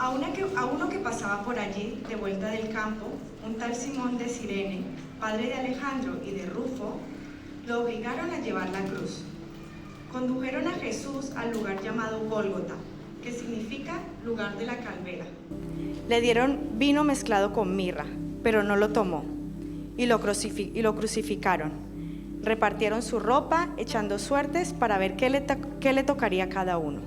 A uno que pasaba por allí, de vuelta del campo, un tal Simón de Cirene, padre de Alejandro y de Rufo, lo obligaron a llevar la cruz. Condujeron a Jesús al lugar llamado Gólgota, que significa lugar de la calavera. Le dieron vino mezclado con mirra, pero no lo tomó, y lo crucificaron. Repartieron su ropa, echando suertes para ver qué le tocaría a cada uno.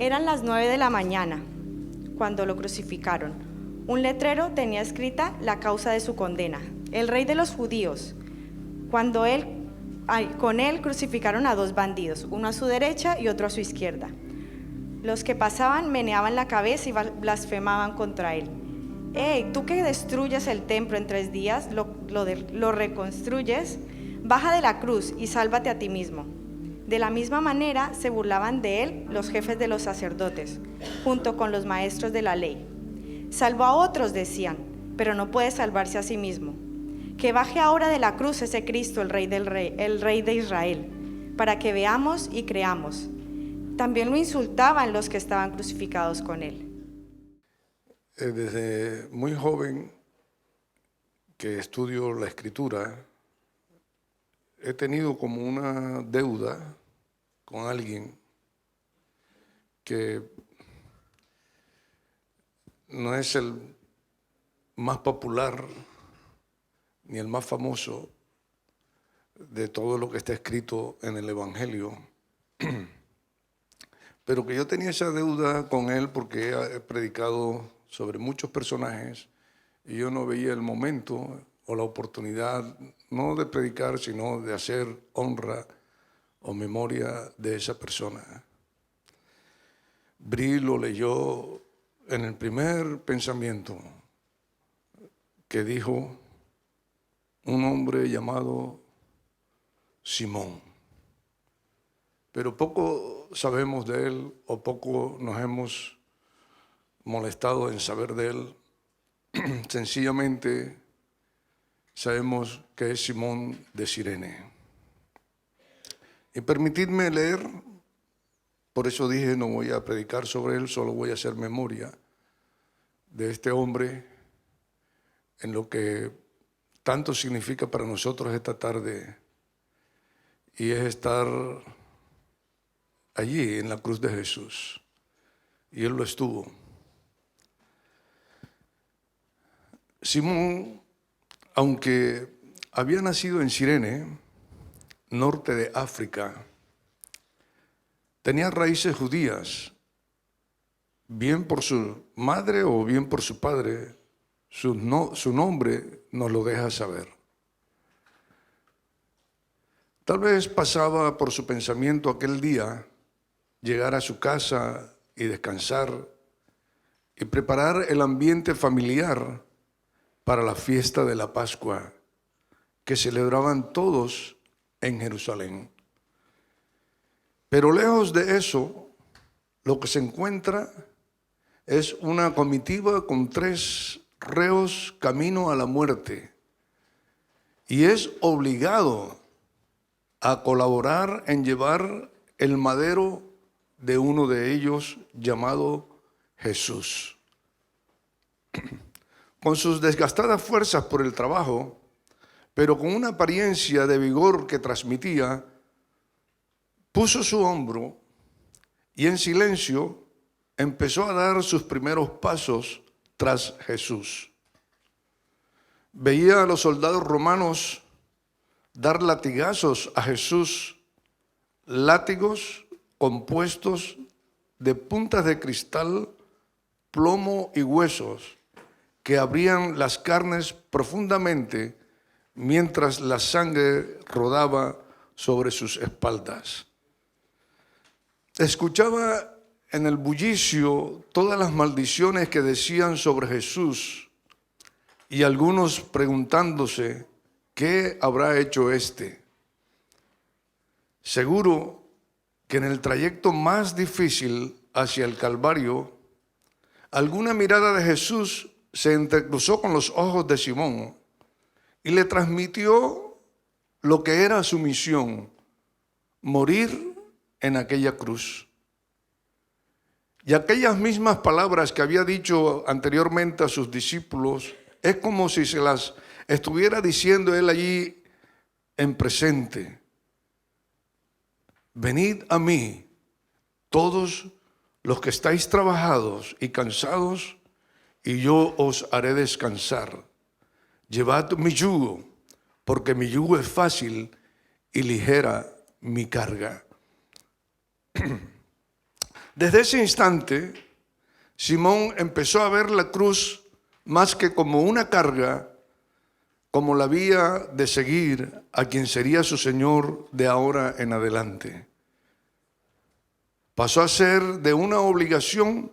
Eran las 9 de la mañana, cuando lo crucificaron. Un letrero tenía escrita la causa de su condena: el rey de los judíos. Con él crucificaron a dos bandidos, uno a su derecha y otro a su izquierda. Los que pasaban meneaban la cabeza y blasfemaban contra él. Tú que destruyes el templo en 3 días, lo reconstruyes, baja de la cruz y sálvate a ti mismo. De la misma manera se burlaban de él los jefes de los sacerdotes, junto con los maestros de la ley. Salvó a otros, decían, pero no puede salvarse a sí mismo. Que baje ahora de la cruz ese Cristo, el Rey de Israel, para que veamos y creamos. También lo insultaban los que estaban crucificados con él. Desde muy joven que estudio la Escritura, he tenido como una deuda con alguien que no es el más popular ni el más famoso de todo lo que está escrito en el Evangelio, pero que yo tenía esa deuda con él porque he predicado sobre muchos personajes y yo no veía el momento o la oportunidad, no de predicar, sino de hacer honra o memoria de esa persona. Bri lo leyó en el primer pensamiento que dijo un hombre llamado Simón. Pero poco sabemos de él o poco nos hemos molestado en saber de él. Sencillamente sabemos que es Simón de Cirene. Y permitidme leer, por eso dije no voy a predicar sobre él, solo voy a hacer memoria de este hombre en lo que tanto significa para nosotros esta tarde, y es estar allí en la cruz de Jesús. Y él lo estuvo. Simón, aunque había nacido en Cirene, norte de África, tenía raíces judías, bien por su madre o bien por su padre. Su nombre nos lo deja saber. Tal vez pasaba por su pensamiento aquel día llegar a su casa y descansar y preparar el ambiente familiar para la fiesta de la Pascua que celebraban todos en Jerusalén. Pero lejos de eso, lo que se encuentra es una comitiva con 3 reos camino a la muerte, y es obligado a colaborar en llevar el madero de uno de ellos llamado Jesús. Con sus desgastadas fuerzas por el trabajo, pero con una apariencia de vigor que transmitía, puso su hombro y en silencio empezó a dar sus primeros pasos tras Jesús. Veía a los soldados romanos dar latigazos a Jesús, látigos compuestos de puntas de cristal, plomo y huesos, que abrían las carnes profundamente mientras la sangre rodaba sobre sus espaldas. Escuchaba en el bullicio todas las maldiciones que decían sobre Jesús, y algunos preguntándose, ¿qué habrá hecho este? Seguro que en el trayecto más difícil hacia el Calvario, alguna mirada de Jesús se entrecruzó con los ojos de Simón y le transmitió lo que era su misión: morir en aquella cruz. Y aquellas mismas palabras que había dicho anteriormente a sus discípulos, es como si se las estuviera diciendo él allí en presente. Venid a mí, todos los que estáis trabajados y cansados, y yo os haré descansar. Llevad mi yugo, porque mi yugo es fácil y ligera mi carga. Desde ese instante, Simón empezó a ver la cruz más que como una carga, como la vía de seguir a quien sería su Señor de ahora en adelante. Pasó a ser de una obligación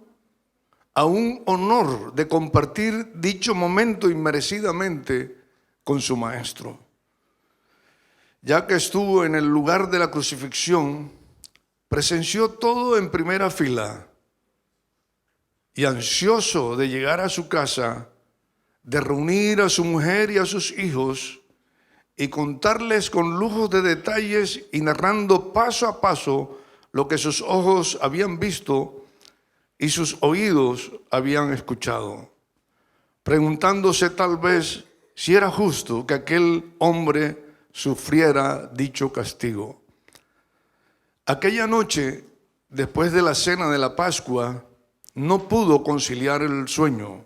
a un honor de compartir dicho momento inmerecidamente con su Maestro. Ya que estuvo en el lugar de la crucifixión, presenció todo en primera fila y ansioso de llegar a su casa, de reunir a su mujer y a sus hijos y contarles con lujos de detalles y narrando paso a paso lo que sus ojos habían visto y sus oídos habían escuchado, preguntándose tal vez si era justo que aquel hombre sufriera dicho castigo. Aquella noche, después de la cena de la Pascua, no pudo conciliar el sueño,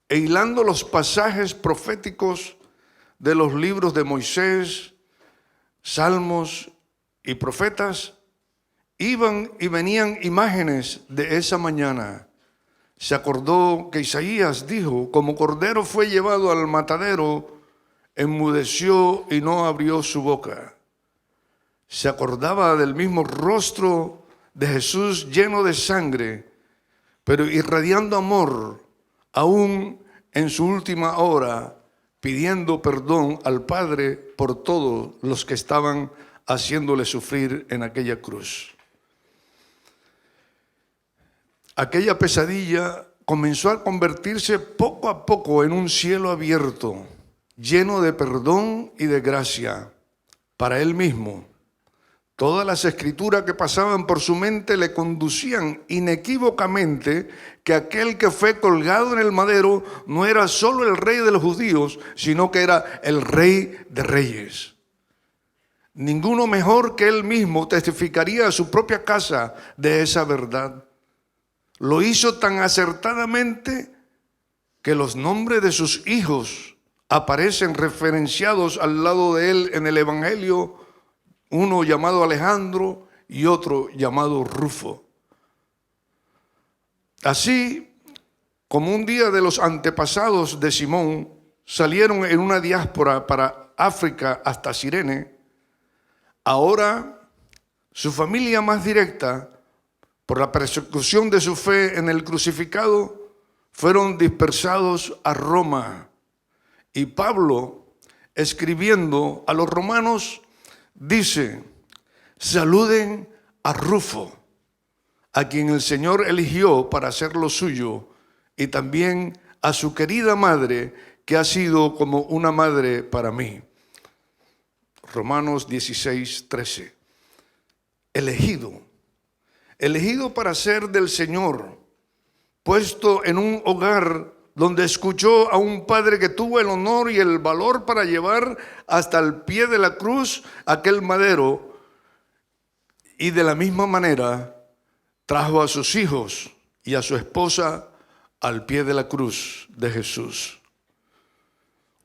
e hilando los pasajes proféticos de los libros de Moisés, Salmos y profetas, iban y venían imágenes de esa mañana. Se acordó que Isaías dijo: como cordero fue llevado al matadero, enmudeció y no abrió su boca. Se acordaba del mismo rostro de Jesús lleno de sangre, pero irradiando amor, aún en su última hora, pidiendo perdón al Padre por todos los que estaban haciéndole sufrir en aquella cruz. Aquella pesadilla comenzó a convertirse poco a poco en un cielo abierto, lleno de perdón y de gracia para él mismo. Todas las escrituras que pasaban por su mente le conducían inequívocamente que aquel que fue colgado en el madero no era solo el rey de los judíos, sino que era el rey de reyes. Ninguno mejor que él mismo testificaría a su propia casa de esa verdad. Lo hizo tan acertadamente que los nombres de sus hijos aparecen referenciados al lado de él en el Evangelio, uno llamado Alejandro y otro llamado Rufo. Así como un día de los antepasados de Simón salieron en una diáspora para África hasta Cirene, ahora su familia más directa, por la persecución de su fe en el crucificado, fueron dispersados a Roma. Y Pablo, escribiendo a los romanos, dice: saluden a Rufo, a quien el Señor eligió para hacer lo suyo, y también a su querida madre, que ha sido como una madre para mí. Romanos 16:13. Elegido para ser del Señor, puesto en un hogar donde escuchó a un padre que tuvo el honor y el valor para llevar hasta el pie de la cruz aquel madero, y de la misma manera trajo a sus hijos y a su esposa al pie de la cruz de Jesús.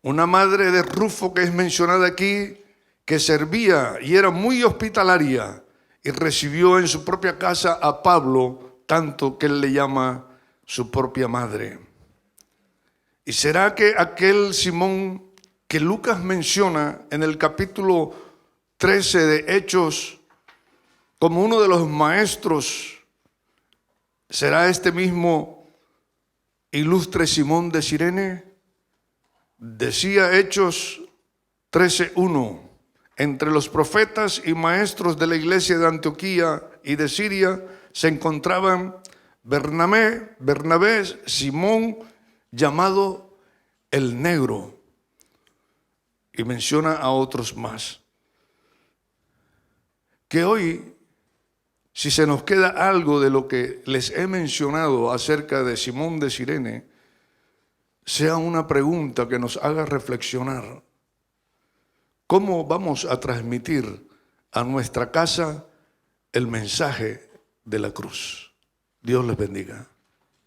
Una madre de Rufo que es mencionada aquí, que servía y era muy hospitalaria, y recibió en su propia casa a Pablo, tanto que él le llama su propia madre. ¿Y será que aquel Simón que Lucas menciona en el capítulo 13 de Hechos como uno de los maestros, será este mismo ilustre Simón de Cirene? Decía Hechos 13:1: entre los profetas y maestros de la iglesia de Antioquía y de Siria se encontraban Bernabé, Simón, llamado el Negro, y menciona a otros más. Que hoy si se nos queda algo de lo que les he mencionado acerca de Simón de Cirene, sea una pregunta que nos haga reflexionar. ¿Cómo vamos a transmitir a nuestra casa el mensaje de la cruz? Dios les bendiga.